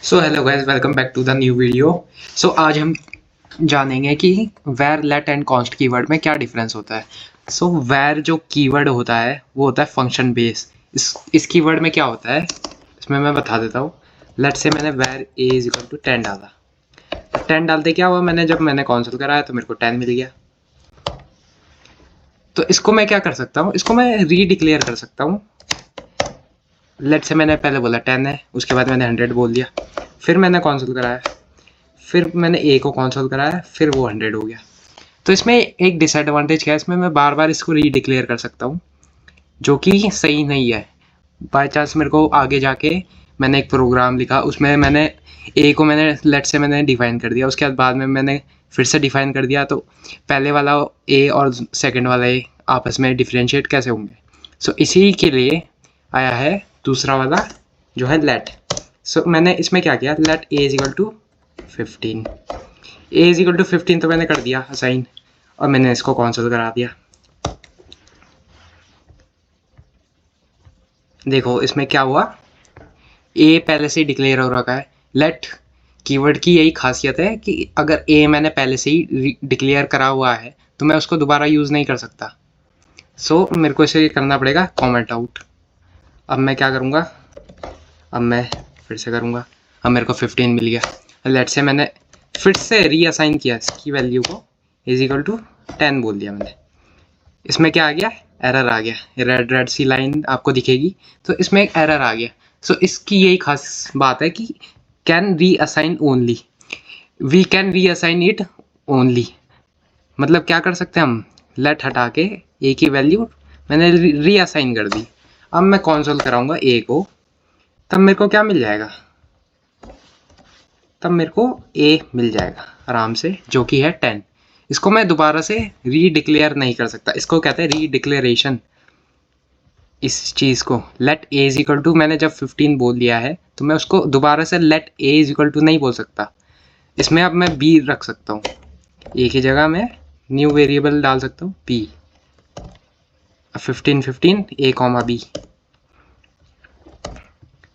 So hello guys, welcome back to the new video. So आज हम जानेंगे कि var, let and const keyword में क्या डिफरेंस होता है। सो वेर जो कीवर्ड होता है वो होता है फंक्शन बेस। इस कीवर्ड में क्या होता है इसमें मैं बता देता हूँ। लेट से मैंने var a is equal to 10 डाला, 10 डालते क्या हुआ, जब मैंने कॉन्सोल कराया तो मेरे को 10 मिल गया। तो इसको मैं क्या कर सकता हूँ, इसको मैं रीडिक्लेयर कर सकता हूँ। लेट से मैंने पहले बोला 10 है, उसके बाद मैंने 100 बोल दिया, फिर मैंने कॉन्सोल कराया, फिर मैंने ए को कॉन्सोल कराया, फिर वो 100 हो गया। तो इसमें एक डिसएडवांटेज क्या है, इसमें मैं बार बार इसको रीडिक्लेयर कर सकता हूँ, जो कि सही नहीं है। बाई चांस मेरे को आगे जाके मैंने एक प्रोग्राम लिखा, उसमें मैंने ए को मैंने लेट से मैंने डिफाइन कर दिया, उसके बाद में मैंने फिर से डिफाइन कर दिया, तो पहले वाला ए और सेकंड वाला ए आपस में डिफ्रेंशिएट कैसे होंगे। सो इसी के लिए आया है दूसरा वाला जो है लेट। सो मैंने इसमें क्या किया, let a is equal to 15, a is equal to 15 तो मैंने कर दिया असाइन, और मैंने इसको कॉन्सोल करा दिया। देखो इसमें क्या हुआ, ए पहले से ही डिक्लेयर हो रखा है। लेट कीवर्ड की यही खासियत है कि अगर ए मैंने पहले से ही डिक्लेयर करा हुआ है तो मैं उसको दोबारा यूज़ नहीं कर सकता। सो मेरे को इसे करना पड़ेगा कॉमेंट आउट। अब मैं क्या करूँगा, अब मैं फिर से करूँगा, अब मेरे को 15 मिल गया। लेट से मैंने फिर से रीअसाइन किया इसकी वैल्यू को, इज इक्वल टू 10 बोल दिया मैंने। इसमें क्या आ गया, एरर आ गया, रेड रेड सी लाइन आपको दिखेगी, तो इसमें एक एरर आ गया। सो इसकी यही खास बात है कि can reassign only, we can reassign it only. मतलब क्या कर सकते हैं हम, लेट हटा के ए की वैल्यू मैंने रीअसाइन कर दी। अब मैं कॉन्सोल कराऊंगा ए को, तब मेरे को क्या मिल जाएगा, तब मेरे को ए मिल जाएगा आराम से, जो कि है 10। इसको मैं दोबारा से रीडिक्लेयर नहीं कर सकता, इसको कहते हैं रीडिक्लेरेशन। इस चीज़ को let a is equal to मैंने जब 15 बोल दिया है तो मैं उसको दोबारा से let a is equal to नहीं बोल सकता। इसमें अब मैं बी रख सकता हूँ, ए की जगह मैं न्यू वेरिएबल डाल सकता हूँ बी, 15 ए कॉमा बी।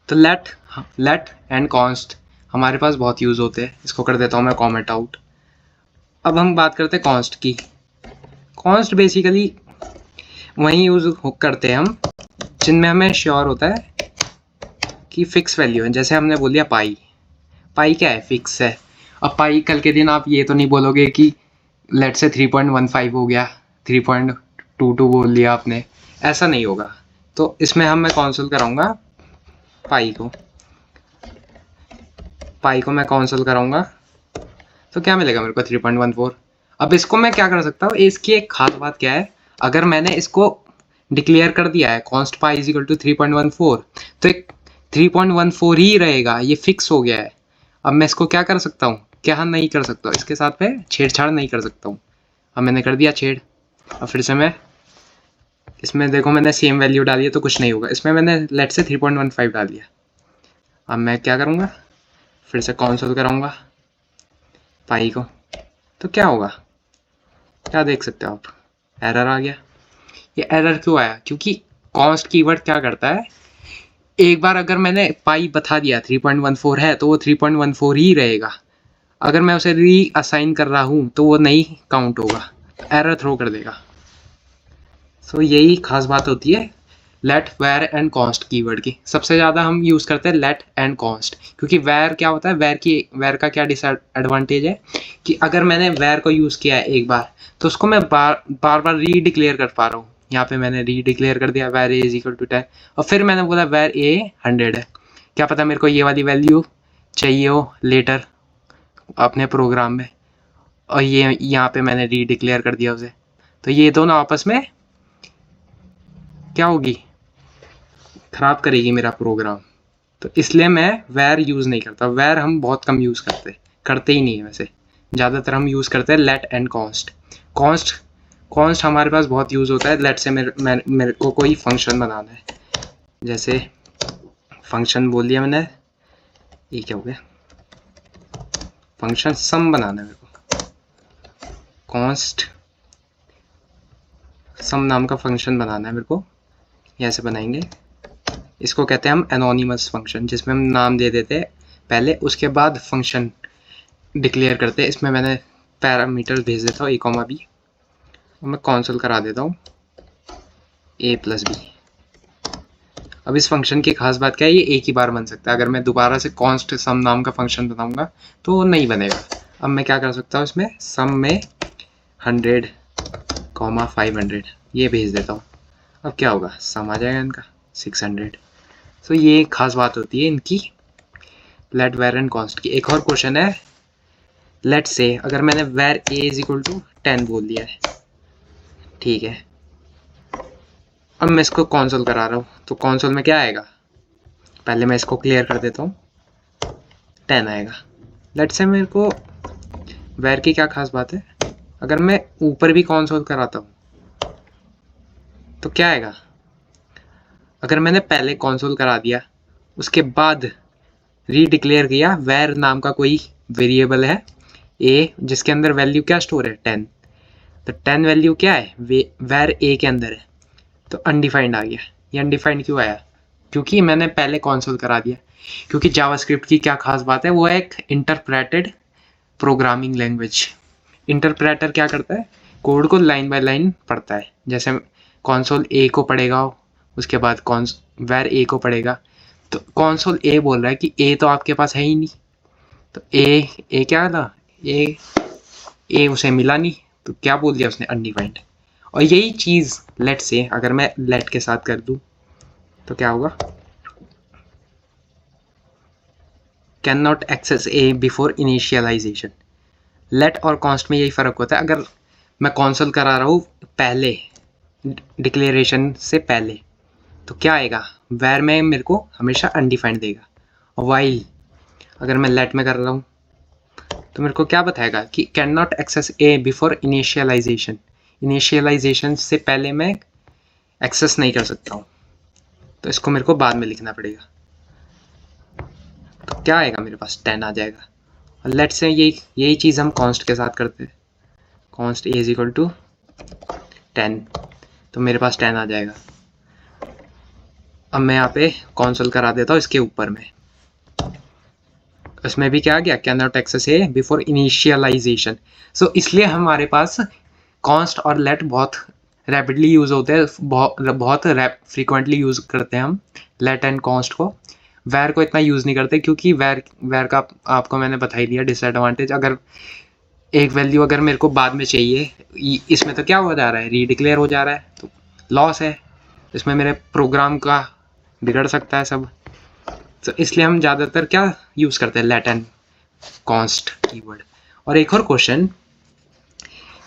तो लेट एंड कॉन्स्ट हमारे पास बहुत यूज़ होते हैं, इसको कर देता हूँ मैं कॉमेंट आउट। अब हम बात करते हैं कॉन्स्ट की। कॉन्स्ट बेसिकली वहीं यूज़ करते हैं हम जिनमें हमें श्योर होता है कि फिक्स वैल्यू है। जैसे हमने बोल दिया पाई, पाई क्या है, फिक्स है। अब पाई कल के दिन आप ये तो नहीं बोलोगे कि लेट से 3.15 हो गया, 3.22 बोल दिया आपने, ऐसा नहीं होगा। तो इसमें मैं कॉन्सोल कराऊंगा पाई को, पाई को मैं कॉन्सोल कराऊंगा तो क्या मिलेगा मेरे को 3.14। अब इसको मैं क्या कर सकता हूँ, इसकी एक खास बात क्या है, अगर मैंने इसको डिक्लेयर कर दिया है const pi is equal to 3.14, तो एक 3.14 ही रहेगा, ये फिक्स हो गया है। अब मैं इसको क्या कर सकता हूँ, क्या नहीं कर सकता, इसके साथ में छेड़छाड़ नहीं कर सकता हूँ। अब मैंने कर दिया छेड़, अब फिर से मैं इसमें देखो मैंने सेम वैल्यू डाली है तो कुछ नहीं होगा। इसमें मैंने लेट से 3.15 डाल दिया। अब मैं क्या करूँगा, फिर से कॉन्सोल कराऊंगा पाई को, तो क्या होगा, क्या देख सकते हो आप, एरर आ गया। ये एरर क्यों आया, क्योंकि कॉन्स्ट कीवर्ड क्या करता है, एक बार अगर मैंने पाई बता दिया 3.14 है तो वो 3.14 ही रहेगा। अगर मैं उसे री असाइन कर रहा हूँ तो वो नहीं काउंट होगा, एरर थ्रो कर देगा। सो यही खास बात होती है let, var and const keyword की। सबसे ज़्यादा हम यूज़ करते हैं लेट एंड कॉन्स्ट, क्योंकि वेर क्या होता है, वेर का क्या डिसएडवांटेज है कि अगर मैंने वेर को यूज़ किया है एक बार तो उसको मैं बार बार रीडिक्लेयर कर पा रहा हूँ। यहाँ पे मैंने रीडिक्लेयर कर दिया var a is equal to 10, और फिर मैंने बोला वेर ए 100 है। क्या पता मेरे को ये वाली वैल्यू चाहिए हो लेटर अपने प्रोग्राम में, और ये यहाँ पे मैंने रीडिक्लेयर कर दिया उसे, तो ये दोनों आपस में क्या होगी, खराब करेगी मेरा प्रोग्राम। तो इसलिए मैं वेर यूज़ नहीं करता। वेर हम बहुत कम यूज़ करते ही नहीं है वैसे, ज़्यादातर हम यूज़ करते हैं let and const. Const const हमारे पास बहुत यूज़ होता है लेट से मेरे को कोई फंक्शन बनाना है, जैसे फंक्शन बोल दिया मैंने, ये क्या हो गया, फंक्शन सम बनाना है मेरे को, कॉन्स्ट सम नाम का फंक्शन बनाना है मेरे को। ये ऐसे बनाएंगे, इसको कहते हैं हम एनोनिमस फंक्शन, जिसमें हम नाम दे देते हैं पहले, उसके बाद फंक्शन डिक्लेयर करते हैं। इसमें मैंने पैरामीटर भेज देता हूँ a कॉमा b, मैं कॉन्सोल करा देता हूँ a प्लस b। अब इस फंक्शन की खास बात क्या है, ये एक ही बार बन सकता है। अगर मैं दोबारा से कॉन्स्ट सम नाम का फंक्शन बनाऊंगा तो वो नहीं बनेगा। अब मैं क्या कर सकता हूँ, इसमें सम में 100, 500 ये भेज देता हूँ। अब क्या होगा, सम आ जाएगा इनका 600। तो ये खास बात होती है इनकी लेट वेर एंड कॉन्स्ट की। एक और क्वेश्चन है, लेट से अगर मैंने var a is equal to 10 बोल दिया है, ठीक है। अब मैं इसको कॉन्सोल करा रहा हूँ, तो कॉन्सोल में क्या आएगा, पहले मैं इसको क्लियर कर देता हूँ, 10 आएगा। लेट से मेरे को वेर की क्या खास बात है, अगर मैं ऊपर भी कॉन्सोल कराता हूँ तो क्या आएगा, अगर मैंने पहले कॉन्सोल करा दिया उसके बाद रीडिक्लेयर किया वेर नाम का कोई वेरिएबल है a जिसके अंदर वैल्यू क्या स्टोर है 10, तो 10 वैल्यू क्या है वेर a के अंदर है, तो अनडिफाइंड आ गया। ये अनडिफाइंड क्यों आया, क्योंकि मैंने पहले कॉन्सोल करा दिया। क्योंकि जावास्क्रिप्ट की क्या खास बात है, वो है एक इंटरप्रेटेड प्रोग्रामिंग लैंग्वेज। इंटरप्रेटर क्या करता है, कोड को लाइन बाय लाइन पढ़ता है। जैसे कॉन्सोल a को पढ़ेगा, उसके बाद वेर a को पढ़ेगा, तो कॉन्सोल a बोल रहा है कि a तो आपके पास है ही नहीं, तो a क्या था, a उसे मिला नहीं, तो क्या बोल दिया उसने, अनडिफाइंड। और यही चीज़ लेट से अगर मैं लेट के साथ कर दूं तो क्या होगा, can not access a before initialization. Let और कॉन्स्ट में यही फ़र्क होता है। अगर मैं कॉन्सोल करा रहा हूँ पहले, डिक्लेरेशन से पहले, तो क्या आएगा, वेर में मेरे को हमेशा अनडिफाइंड देगा। और वाइल अगर मैं लेट में कर रहा हूँ तो मेरे को क्या बताएगा कि can not access a before initialization. Initialization से पहले मैं एक्सेस नहीं कर सकता हूँ, तो इसको मेरे को बाद में लिखना पड़ेगा। तो क्या आएगा, मेरे पास 10 आ जाएगा। और लेट से यही चीज़ हम कॉन्स्ट के साथ करते हैं, const a is equal to 10, तो मेरे पास 10 आ जाएगा। अब मैं यहाँ पे कॉन्सोल करा देता हूँ इसके ऊपर में, इसमें भी क्या आ गया, can not access a before initialization. So इसलिए हमारे पास कॉन्स्ट और लेट बहुत रैपिडली यूज़ होते हैं, बहुत फ्रीक्वेंटली यूज़ करते हैं हम लेट एंड कॉन्स्ट को। वेर को इतना यूज़ नहीं करते, क्योंकि वेर का आपको मैंने बता ही दिया डिसएडवांटेज। अगर एक वैल्यू अगर मेरे को बाद में चाहिए, इसमें तो क्या हो जा रहा है, रीडिक्लेयर हो जा रहा है, तो लॉस है, इसमें मेरे प्रोग्राम का बिगड़ सकता है सब। तो इसलिए हम ज़्यादातर क्या यूज़ करते हैं, लेट एंड कॉन्स्ट कीवर्ड। और एक और क्वेश्चन,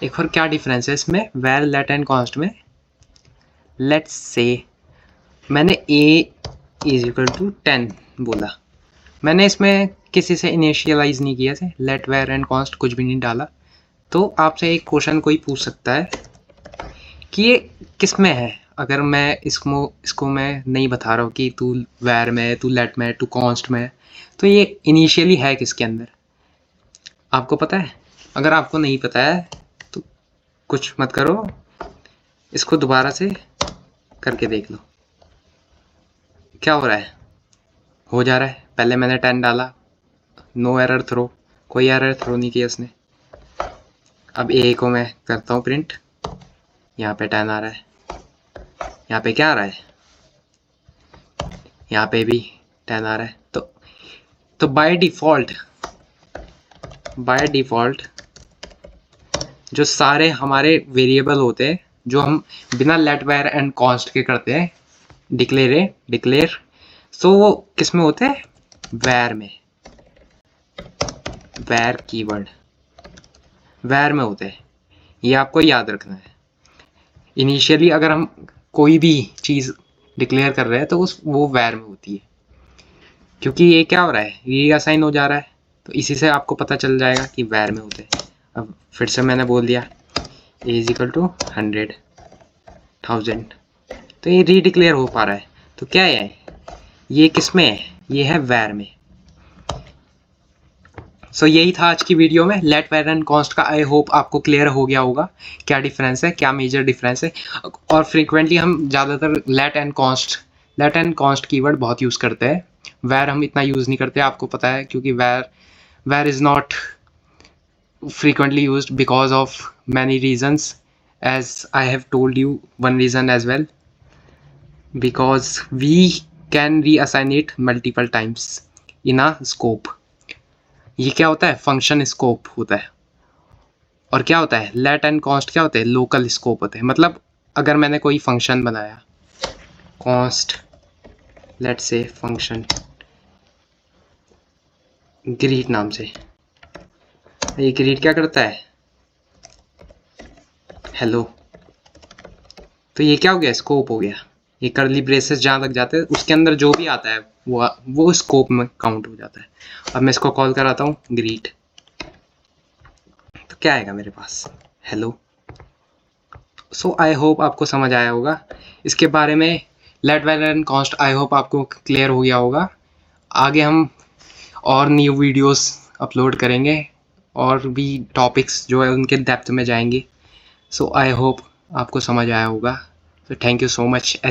एक और क्या डिफरेंस है इसमें वेर लेट एंड कॉन्स्ट में। लेट्स से मैंने a इज इक्वल टू 10 बोला, मैंने इसमें किसी से इनिशियलाइज नहीं किया से, लेट वेर एंड कॉन्स्ट कुछ भी नहीं डाला। तो आपसे एक क्वेश्चन कोई पूछ सकता है कि ये किस में है, अगर मैं इसको मैं नहीं बता रहा हूँ कि तू वेर में, तू लेट में, तू कॉन्स्ट में, तो ये इनिशियली है किसके अंदर, आपको पता है। अगर आपको नहीं पता है तो कुछ मत करो, इसको दोबारा से करके देख लो क्या हो रहा है, हो जा रहा है। पहले मैंने 10 डाला, नो एरर थ्रो, कोई एरर थ्रो नहीं किया इसने। अब ए को मैं करता हूँ प्रिंट, यहाँ पे 10 आ रहा है, यहाँ पे क्या आ रहा है, यहाँ पे भी 10 आ रहा है। तो बाय डिफ़ॉल्ट जो सारे हमारे वेरिएबल होते हैं, जो हम बिना लेट वेर एंड कॉन्स्ट के करते हैं, डिक्लेयर, सो वो किस में होते हैं, वेर में, वेर कीवर्ड वेर में होते हैं। ये आपको याद रखना है। इनिशियली अगर हम कोई भी चीज़ डिक्लेयर कर रहे हैं तो वो वेर में होती है, क्योंकि ये क्या हो रहा है, री असाइन हो जा रहा है, तो इसी से आपको पता चल जाएगा कि वेर में होते हैं। अब फिर से मैंने बोल दिया a इज इक्वल टू 100,000, तो ये रीडिक्लेयर हो पा रहा है। तो क्या है, ये किस में है, ये है वेर में। सो यही था आज की वीडियो में लेट वेर एंड कॉन्स्ट का। आई होप आपको क्लियर हो गया होगा क्या डिफरेंस है, क्या मेजर डिफरेंस है। और फ्रीक्वेंटली हम ज़्यादातर लेट एंड कॉन्स्ट कीवर्ड बहुत यूज़ करते हैं where हम इतना यूज़ नहीं करते, आपको पता है, क्योंकि where is not frequently used because of many reasons, as I have told you one reason as well, because we can reassign it multiple times in a scope. ये क्या होता है? फंक्शन स्कोप होता है। और क्या होता है? लेट एंड कॉन्स्ट क्या होते हैं? लोकल स्कोप होते हैं। मतलब अगर मैंने कोई फंक्शन बनाया, कॉन्स्ट लेट से फंक्शन ग्रीट नाम से, ये ग्रीट क्या करता है? हेलो। तो ये क्या हो गया? स्कोप हो गया। ये कर्ली ब्रेसेस जहाँ तक जाते हैं उसके अंदर जो भी आता है वो स्कोप में काउंट हो जाता है। अब मैं इसको कॉल कराता हूँ ग्रीट, तो क्या आएगा मेरे पास? हेलो। सो आई होप आपको समझ आया होगा इसके बारे में। Let var and const I hope आपको क्लियर हो गया होगा। आगे हम और न्यू वीडियोस अपलोड करेंगे और भी टॉपिक्स जो है उनके डेप्थ में जाएंगे। सो आई होप आपको समझ आया होगा। तो थैंक यू सो मच।